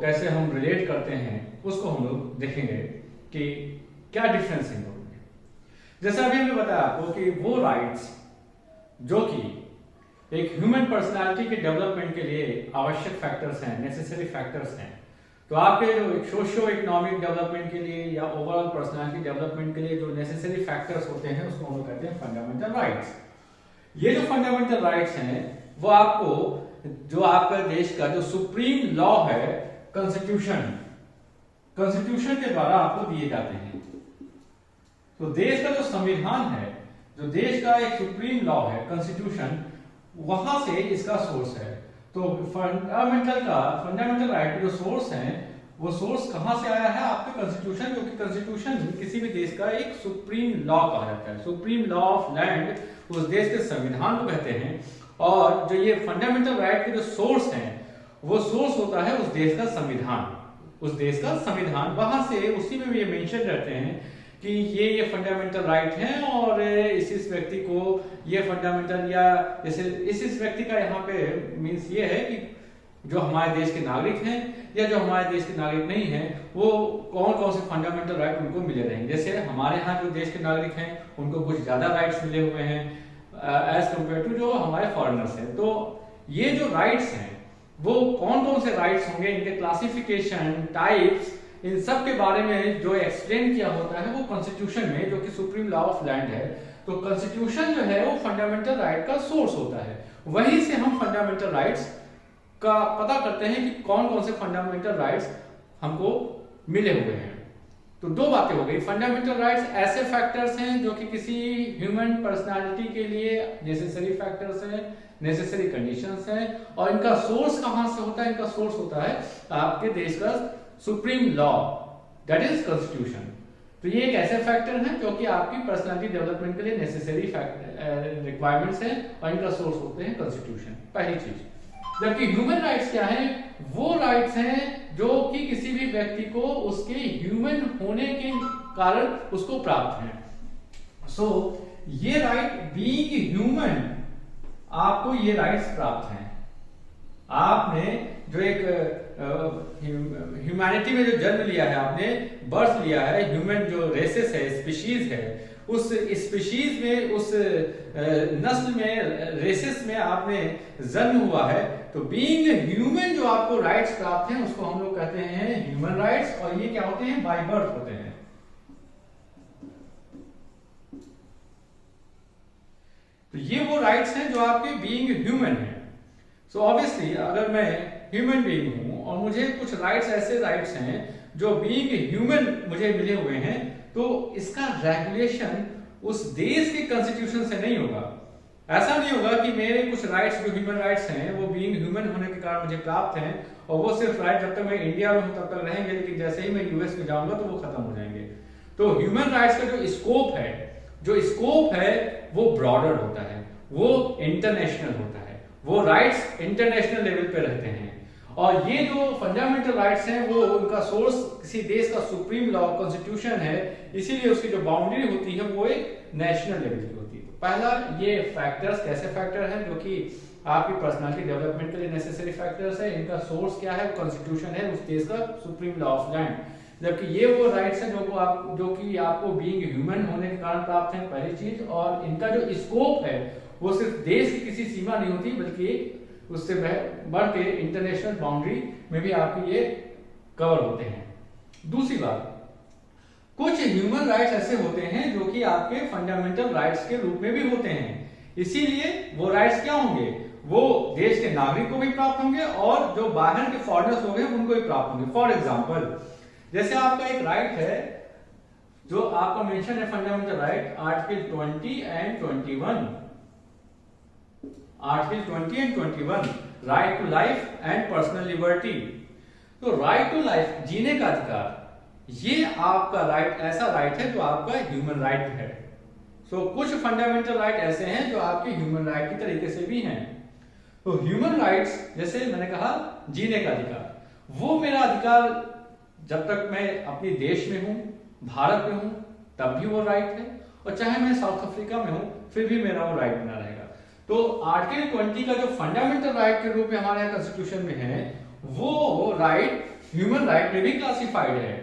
कैसे हम रिलेट करते हैं उसको हम लोग देखेंगे कि क्या डिफरेंस है इन दोनों में। जैसे अभी हमने बताया आपको कि वो राइट्स जो कि एक ह्यूमन पर्सनालिटी के डेवलपमेंट के लिए आवश्यक फैक्टर्स हैं, नेसेसरी फैक्टर्स हैं। तो आपके जो एक सोशियो इकोनॉमिक डेवलपमेंट के लिए या ओवरऑल पर्सनालिटी डेवलपमेंट के लिए जो नेसेसरी फैक्टर्स होते हैं उसको हम लोग कहते हैं फंडामेंटल राइट्स। ये जो फंडामेंटल राइट्स हैं वो आपको जो आपका देश का जो सुप्रीम लॉ है कॉन्स्टिट्यूशन के द्वारा आपको दिए जाते हैं। तो देश का जो संविधान है, जो देश का एक सुप्रीम लॉ है कॉन्स्टिट्यूशन, वहां से इसका सोर्स है। तो फंडामेंटल राइट जो सोर्स है वो सोर्स कहां से आया है? आपके कॉन्स्टिट्यूशन, क्योंकि कॉन्स्टिट्यूशन किसी भी देश का एक सुप्रीम लॉ कहा जाता है। सुप्रीम लॉ ऑफ लैंड उस देश के संविधान को कहते हैं। और जो ये फंडामेंटल राइट के जो सोर्स हैं वो सोर्स होता है उस देश का संविधान, उस देश का संविधान। वहां से उसी में ये मेंशन रहते हैं कि ये फंडामेंटल राइट हैं और इस व्यक्ति को ये फंडामेंटल, या जैसे इस व्यक्ति का यहाँ पे मीन्स ये है कि जो हमारे देश के नागरिक हैं या जो हमारे देश के नागरिक नहीं हैं वो कौन कौन से फंडामेंटल राइट उनको मिले रहेंगे। जैसे हमारे यहाँ जो देश के नागरिक हैं उनको कुछ ज्यादा राइट्स मिले हुए हैं एज कम्पेयर टू जो हमारे फॉरेनर्स हैं। तो ये जो राइट्स हैं वो कौन कौन से राइट्स होंगे, इनके क्लासिफिकेशन, टाइप्स, इन सब के बारे में जो एक्सप्लेन किया होता है वो कॉन्स्टिट्यूशन में, जो कि सुप्रीम लॉ ऑफ लैंड है। तो कॉन्स्टिट्यूशन जो है वो फंडामेंटल राइट का सोर्स होता है। वहीं से हम फंडामेंटल राइट्स का पता करते हैं कि कौन कौन से फंडामेंटल राइट्स हमको मिले हुए हैं। तो दो बातें हो गई। फंडामेंटल राइट्स ऐसे फैक्टर्स हैं जो कि किसी ह्यूमन पर्सनालिटी के लिए नेसेसरी फैक्टर्स हैं, नेसेसरी कंडीशंस हैं। और इनका सोर्स कहां से होता है? इनका सोर्स होता है आपके देश का supreme law, that is constitution. तो ये एक ऐसे फैक्टर हैं जो कि आपकी पर्सनालिटी डेवलपमेंट के लिए नेसेसरी रिक्वायरमेंट्स हैं और इनका सोर्स होते हैं कॉन्स्टिट्यूशन, पहली चीज। जबकि ह्यूमन राइट्स क्या है? वो राइट्स हैं जो कि किसी भी व्यक्ति को उसके ह्यूमन होने के कारण उसको प्राप्त हैं। सो ये राइट बीइंग ह्यूमन, आपको ये राइट्स प्राप्त हैं। आपने जो एक ह्यूमैनिटी में जो जन्म लिया है, आपने बर्थ लिया है, ह्यूमन जो रेसेस है, स्पीशीज है, उस स्पीशीज में, उस नस्ल में, रेसेस में आपने जन्म हुआ है। तो बीइंग ह्यूमन जो आपको राइट्स प्राप्त हैं उसको हम लोग कहते हैं ह्यूमन राइट्स। और ये क्या होते हैं? बाय बर्थ होते हैं। तो ये वो राइट्स हैं जो आपके बीइंग ह्यूमन है। सो ऑब्वियसली अगर मैं ह्यूमन बीइंग हूं और मुझे कुछ राइट्स, ऐसे राइट्स हैं जो बीइंग ह्यूमन मुझे मिले हुए हैं, तो इसका रेगुलेशन उस देश के कॉन्स्टिट्यूशन से नहीं होगा। ऐसा नहीं होगा कि मेरे कुछ राइट्स जो ह्यूमन राइट्स हैं वो बीइंग ह्यूमन होने के कारण मुझे प्राप्त हैं और वो सिर्फ राइट जब तक मैं इंडिया में हूं तब तक रहेंगे, लेकिन जैसे ही मैं यूएस में जाऊंगा तो वो खत्म हो जाएंगे। तो ह्यूमन राइट्स का जो स्कोप है वो ब्रॉडर होता है, वो इंटरनेशनल होता है, वो राइट्स इंटरनेशनल लेवल पे रहते हैं। और ये जो फंडामेंटल राइट्स हैं वो उनका सोर्स किसी देश का सुप्रीम लॉ कॉन्स्टिट्यूशन है, इसीलिए उसकी जो बाउंड्री होती है वो एक नेशनल लेवल की होती है। तो पहला ये फैक्टर्स कैसे फैक्टर हैं जो कि आपकी पर्सनालिटी डेवलपमेंट के लिए नेसेसरी फैक्टर्स है। इनका सोर्स क्या है? कॉन्स्टिट्यूशन है, उस देश का सुप्रीम लॉ ऑफ लैंड। जबकि ये वो राइट्स हैं जो कि आपको बीइंग ह्यूमन होने के कारण प्राप्त हैं, पहली चीज। और इनका जो स्कोप है वो सिर्फ देश की किसी सीमा नहीं होती बल्कि उससे बढ़ के इंटरनेशनल बाउंड्री में भी आपके ये कवर होते हैं। दूसरी बात, कुछ ह्यूमन राइट्स ऐसे होते हैं जो कि आपके फंडामेंटल राइट्स के रूप में भी होते हैं। इसीलिए वो राइट्स क्या होंगे? वो देश के नागरिक को भी प्राप्त होंगे और जो बाहर के फॉरेनर्स लोग हैं उनको भी प्राप्त होंगे। फॉर एग्जाम्पल, जैसे आपका एक राइट है जो आपका मेंशन है fundamental right, article 20 and 21, article 20 and 21, right to life and personal liberty. तो राइट टू लाइफ, जीने का अधिकार, ये आपका राइट, ऐसा राइट है जो आपका ह्यूमन राइट है। सो कुछ फंडामेंटल राइट ऐसे हैं जो आपके ह्यूमन राइट की तरीके से भी हैं। तो ह्यूमन राइट्स, जैसे मैंने कहा जीने का अधिकार, वो मेरा अधिकार जब तक मैं अपने देश में हूं, भारत में हूं, तब भी वो राइट है, और चाहे मैं साउथ अफ्रीका में हूं फिर भी मेरा वो राइट बना रहेगा। तो आर्टिकल 20 का जो फंडामेंटल राइट के रूप में हमारे यहाँ कॉन्स्टिट्यूशन में है, वो राइट ह्यूमन राइट में भी क्लासिफाइड है।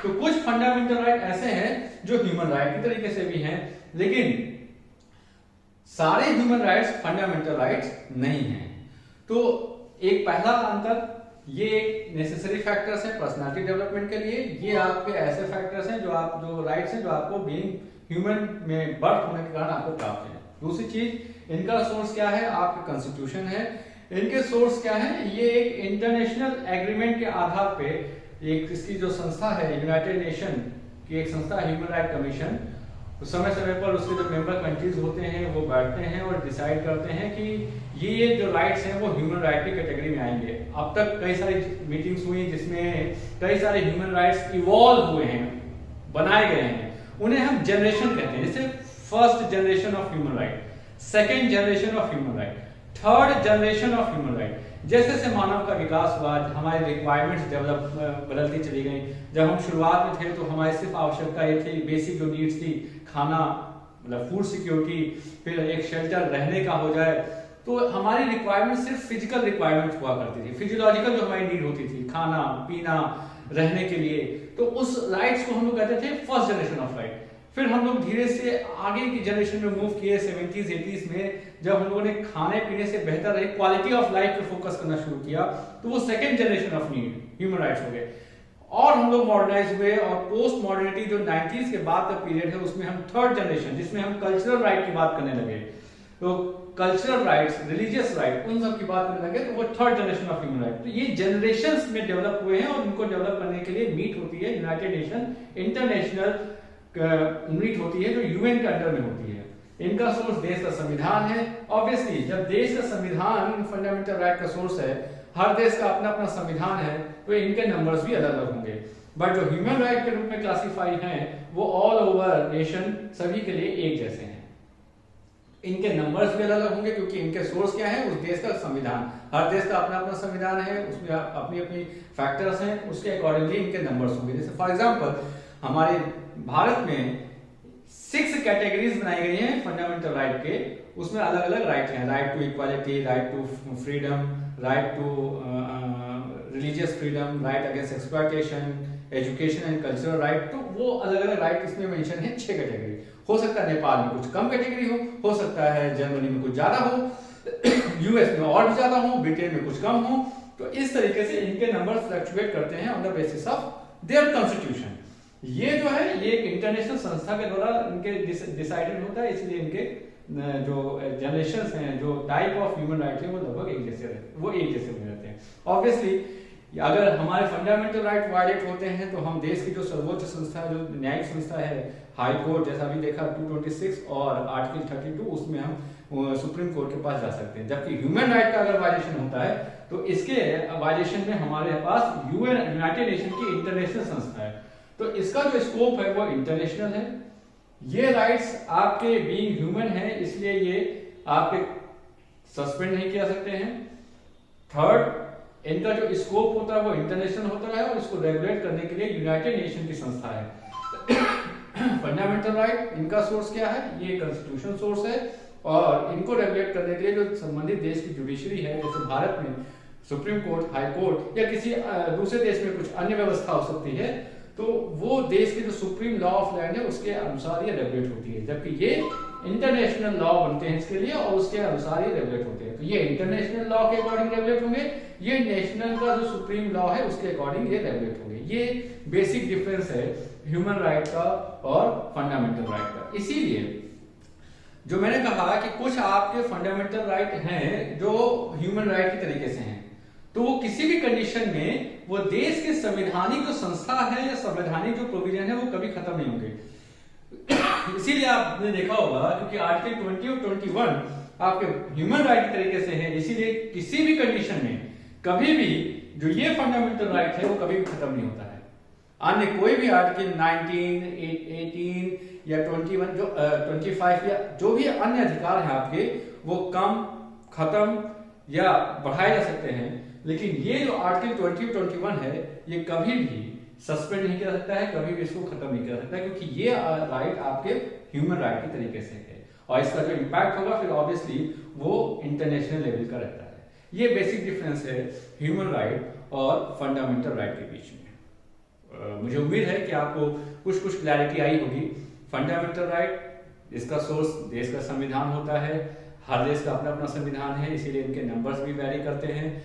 तो कुछ फंडामेंटल राइट ऐसे हैं जो ह्यूमन राइट की तरीके से भी हैं, लेकिन सारे ह्यूमन राइट्स फंडामेंटल राइट्स नहीं हैं। तो एक पहला अंतर, ये एक नेसेसरी फैक्टर्स है पर्सनालिटी डेवलपमेंट के लिए। ये आपके ऐसे फैक्टर्स हैं जो राइट्स हैं जो आपको बीइंग ह्यूमन में बर्थ होने के कारण आपको प्राप्त है। दूसरी चीज, इनका सोर्स क्या है? आपका कॉन्स्टिट्यूशन है। इनके सोर्स क्या है? ये एक इंटरनेशनल एग्रीमेंट के आधार पे एक इसकी जो संस्था है, यूनाइटेड नेशन की एक संस्था ह्यूमन राइट कमीशन, तो समय समय पर उसके जो मेंबर कंट्रीज होते हैं वो बैठते हैं और डिसाइड करते हैं कि ये जो राइट्स हैं वो ह्यूमन राइट की कैटेगरी में आएंगे। अब तक कई सारी मीटिंग्स हुई जिसमें कई सारे ह्यूमन राइट्स इवॉल्व हुए हैं, बनाए गए हैं। उन्हें हम जनरेशन कहते हैं, जैसे first generation of human right, second generation of human right, third generation of human right. जैसे जैसे मानव का विकास हुआ, हमारी रिक्वायरमेंट्स बदलती चली गई। जब हम शुरुआत में थे तो हमारी सिर्फ आवश्यकता ये थी, बेसिक जो नीड्स थी, खाना मतलब फूड सिक्योरिटी, फिर एक शेल्टर रहने का हो जाए, तो हमारी रिक्वायरमेंट सिर्फ फिजिकल रिक्वायरमेंट हुआ करती थी, फिजियोलॉजिकल जो हमारी नीड होती थी, खाना पीना रहने के लिए। तो उस राइट्स को हम लोग कहते थे फर्स्ट जनरेशन ऑफ राइट। फिर हम लोग धीरे से आगे की जनरेशन में मूव किए 70s 80s में, जब हम लोगों ने खाने पीने से बेहतर रही क्वालिटी ऑफ लाइफ पे फोकस करना शुरू किया, तो वो second generation of need human rights हो गए। और हम लोग मॉडर्नाइज हुए और पोस्ट मॉडर्निटी जो 90s के बाद का पीरियड है उसमें हम थर्ड जनरेशन, जिसमें हम कल्चरल राइट की बात करने लगे। तो कल्चरल राइट्स, रिलीजियस राइट, उन सब की बात करने लगे, तो वो third generation of human right. तो ये जनरेशंस में डेवलप हुए हैं और इनको डेवलप करने के लिए मीट होती है यूनाइटेड नेशन इंटरनेशनल मीट होती है जो यूएन के अंडर में होती है। इनका सोर्स देश का संविधान है। ऑब्वियसली जब देश का संविधान फंडामेंटल राइट का सोर्स है, हर देश का अपना अपना संविधान है, तो इनके नंबर्स भी अलग अलग होंगे। बट जो ह्यूमन राइट के रूप में क्लासिफाई हैं वो ऑल ओवर नेशन सभी के लिए एक जैसे हैं। इनके नंबर्स भी अलग अलग होंगे क्योंकि इनके सोर्स क्या है? उस देश का संविधान। हर देश का अपना अपना संविधान है, उसमें अपनी अपनी फैक्टर्स हैं, उसके अकॉर्डिंगली इनके नंबर्स होंगे। जैसे फॉर एग्जांपल हमारे भारत में 6 कैटेगरीज बनाई गई हैं फंडामेंटल राइट के। उसमें अलग अलग राइट हैं, right to equality, right to freedom, right to religious freedom, right against exploitation, education and cultural right. तो वो अलग अलग राइट इसमें मेंशन है 6 कैटेगरी। हो सकता है नेपाल में कुछ कम कैटेगरी हो सकता है जर्मनी में कुछ ज्यादा हो, यूएस में और भी ज्यादा हो, ब्रिटेन में कुछ कम हो। तो इस तरीके से इनके नंबर फ्लक्चुएट करते हैं on the basis of their constitution. ये जो है ये एक इंटरनेशनल संस्था के द्वारा इनके डिसाइडेड होता है, इसलिए इनके जो जनरेशंस हैं, जो टाइप ऑफ ह्यूमन राइट है वो लगभग एक जैसे रहते हैं। ऑब्वियसली अगर हमारे फंडामेंटल राइट वायलेट होते हैं तो हम देश की जो सर्वोच्च संस्था, जो न्यायिक संस्था है, हाई कोर्ट, जैसा भी देखा 226 और आर्टिकल 32, उसमें हम सुप्रीम कोर्ट के पास जा सकते हैं। जबकि ह्यूमन राइट का अगर वायलेशन होता है तो इसके वायलेशन में हमारे पास यूनाइटेड नेशन की इंटरनेशनल संस्था है, तो इसका जो स्कोप है वो इंटरनेशनल है। ये राइट्स आपके बीइंग ह्यूमन है, इसलिए ये आपके सस्पेंड नहीं किया सकते हैं। थर्ड, इनका जो स्कोप होता है वो इंटरनेशनल होता है और इसको रेगुलेट करने के लिए यूनाइटेड नेशन की संस्था है। फंडामेंटल राइट, इनका सोर्स क्या है? ये कॉन्स्टिट्यूशन सोर्स है और इनको रेगुलेट करने के लिए जो संबंधित देश की जुडिशरी है, जैसे भारत में सुप्रीम कोर्ट, हाई कोर्ट या किसी दूसरे देश में कुछ अन्य व्यवस्था हो सकती है, तो वो देश के जो सुप्रीम लॉ ऑफ लैंड है उसके अनुसार ये रेगुलेट होती है। जबकि ये इंटरनेशनल लॉ बनते हैं इसके लिए और उसके अनुसार ये रेगुलेट होते हैं। तो ये इंटरनेशनल लॉ के अकॉर्डिंग रेगुलेट होंगे, ये नेशनल का जो सुप्रीम लॉ है उसके अकॉर्डिंग ये रेगुलेट होंगे। ये बेसिक डिफरेंस है ह्यूमन राइट का और फंडामेंटल राइट का। इसीलिए जो मैंने कहा कि कुछ आपके फंडामेंटल राइट हैं जो ह्यूमन राइट के तरीके से हैं, तो वो किसी भी कंडीशन में वो देश के संवैधानिक जो संस्था है या संवैधानिक जो प्रोविजन है वो कभी खत्म नहीं होंगे। इसीलिए आपने देखा होगा क्योंकि आर्टिकल 20 और 21 आपके ह्यूमन राइट के तरीके से है, इसीलिए किसी भी कंडीशन में कभी भी जो ये फंडामेंटल राइट है वो कभी भी खत्म नहीं होता है। अन्य कोई भी आर्टिकल 19, 18 या 21 जो 25 या जो भी अन्य अधिकार हैं आपके, वो कम, खत्म या बढ़ाए जा सकते हैं, लेकिन ये जो आर्टिकल 20 और 21 है ये कभी भी सस्पेंड नहीं किया सकता है, कभी भी इसको खत्म नहीं किया सकता, क्योंकि ये राइट आपके ह्यूमन राइट के तरीके से है और इसका जो इम्पैक्ट होगा फिर ऑब्वियसली वो इंटरनेशनल लेवल का रहता है। ये बेसिक डिफरेंस है ह्यूमन राइट और फंडामेंटल राइट के बीच में। मुझे उम्मीद है कि आपको कुछ कुछ क्लैरिटी आई होगी। फंडामेंटल राइट, इसका सोर्स देश का संविधान होता है। हर देश का अपना अपना संविधान है, इसीलिए इनके नंबर्स भी वैरी करते हैं।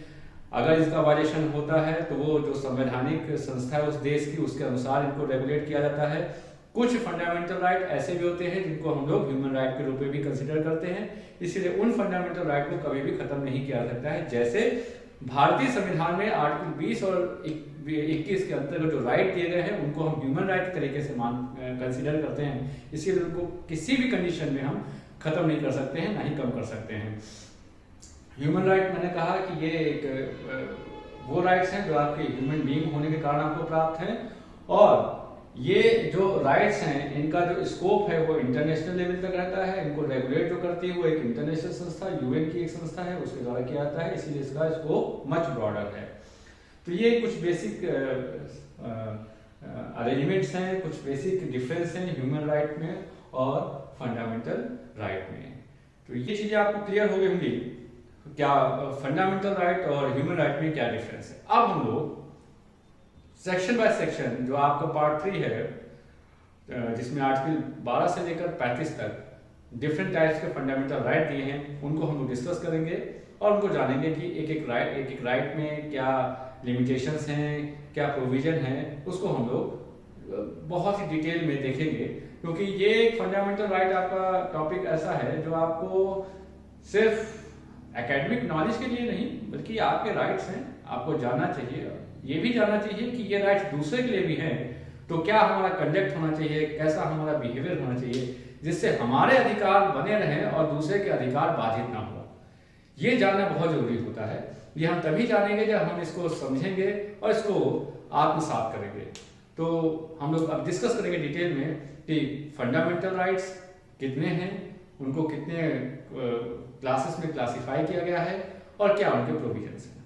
अगर इसका वायलेशन होता है तो वो जो संवैधानिक संस्था है उस देश की, उसके अनुसार इनको रेगुलेट किया जाता है। कुछ फंडामेंटल राइट ऐसे भी होते हैं जिनको हम लोग ह्यूमन राइट के रूप में भी कंसिडर करते हैं, इसीलिए उन फंडामेंटल राइट को कभी भी खत्म नहीं किया जा सकता है। जैसे भारतीय संविधान में आर्टिकल 20 और 21 के अंतर्गत जो राइट दिए गए हैं उनको हम ह्यूमन राइट के तरीके से कंसिडर करते हैं, इसीलिए उनको किसी भी कंडीशन में हम खत्म नहीं कर सकते हैं, ना ही कम कर सकते हैं। ह्यूमन राइट, मैंने कहा कि ये एक वो राइट्स हैं जो आपके ह्यूमन बीइंग होने के कारण आपको प्राप्त हैं, और ये जो राइट्स हैं इनका जो स्कोप है वो इंटरनेशनल लेवल तक रहता है। इनको रेगुलेट जो करती है वो एक इंटरनेशनल संस्था, यूएन की एक संस्था है, उसके द्वारा किया जाता है, इसीलिए इसका स्कोप मच ब्रॉडर है। तो ये कुछ बेसिक अरेंजमेंट्स हैं, कुछ बेसिक डिफरेंस हैं ह्यूमन राइट में और फंडामेंटल राइट में। तो ये चीजें आपको क्लियर हो गई होंगी, क्या फंडामेंटल राइट और ह्यूमन राइट में क्या डिफरेंस है। अब हम लोग सेक्शन बाय सेक्शन, जो आपका पार्ट 3 है, जिसमें आर्टिकल 12 से लेकर 35 तक डिफरेंट टाइप्स के फंडामेंटल राइट दिए हैं, उनको हम लोग डिस्कस करेंगे और उनको जानेंगे कि एक एक राइट में क्या लिमिटेशंस हैं, क्या प्रोविजन है, उसको हम लोग बहुत ही डिटेल में देखेंगे। क्योंकि ये एक फंडामेंटल राइट आपका टॉपिक ऐसा है जो आपको सिर्फ एकेडमिक नॉलेज के लिए नहीं, बल्कि आपके राइट्स हैं, आपको जानना चाहिए। ये भी जानना चाहिए कि ये राइट्स दूसरे के लिए भी हैं, तो क्या हमारा कंडक्ट होना चाहिए, कैसा हमारा बिहेवियर होना चाहिए, जिससे हमारे अधिकार बने रहें और दूसरे के अधिकार बाधित ना हो। ये जानना बहुत जरूरी होता है। ये हम तभी जानेंगे जब हम इसको समझेंगे और इसको आत्मसात करेंगे। तो हम लोग अब डिस्कस करेंगे डिटेल में कि फंडामेंटल राइट्स कितने हैं, उनको कितने क्लासेस में क्लासिफाई किया गया है और क्या उनके प्रोविजंस हैं।